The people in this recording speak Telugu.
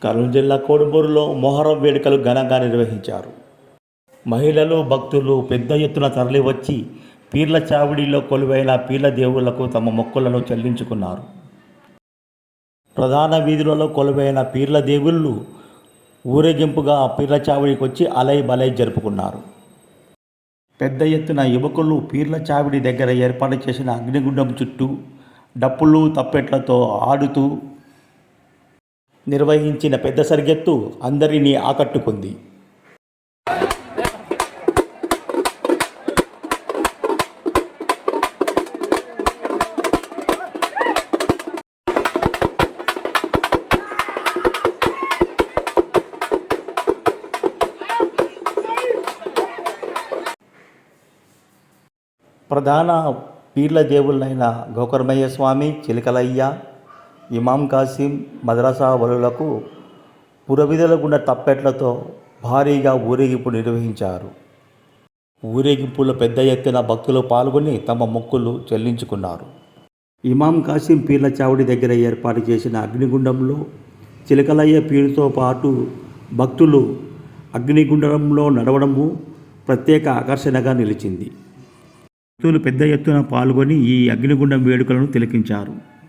కర్నూలు జిల్లా కోడుమూరులో మొహర్రం వేడుకలు ఘనంగా నిర్వహించారు. మహిళలు, భక్తులు పెద్ద ఎత్తున తరలివచ్చి పీర్ల చావిడిలో కొలువైన పీర్ల దేవుళ్లకు తమ మొక్కులను చెల్లించుకున్నారు. ప్రధాన వీధులలో కొలువైన పీర్ల దేవుళ్ళు ఊరేగింపుగా పీర్ల చావిడికి వచ్చి అలై బలై జరుపుకున్నారు. పెద్ద ఎత్తున యువకులు పీర్ల చావిడి దగ్గర ఏర్పాటు చేసిన అగ్నిగుండం చుట్టూ డప్పులు, తప్పెట్లతో ఆడుతూ నిర్వహించిన పెద్ద సరిగెత్తు అందరినీ ఆకట్టుకుంది. ప్రధాన పీర్ల దేవుళ్ళైన గోకర్మయ్య స్వామి, చిలకలయ్య, ఇమాం కాసిం, మద్రసా వలులకు పురవీధుల గుండా తప్పెట్లతో భారీగా ఊరేగింపు నిర్వహించారు. ఊరేగింపులో పెద్ద ఎత్తున భక్తులు పాల్గొని తమ మొక్కులు చెల్లించుకున్నారు. ఇమాం కాసిం పీర్ల చావుడి దగ్గర ఏర్పాటు చేసిన అగ్నిగుండంలో చిలకలయ్య పీరుతో పాటు భక్తులు అగ్నిగుండంలో నడవడము ప్రత్యేక ఆకర్షణగా నిలిచింది. భక్తులు పెద్ద ఎత్తున పాల్గొని ఈ అగ్నిగుండం వేడుకలను తిలకించారు.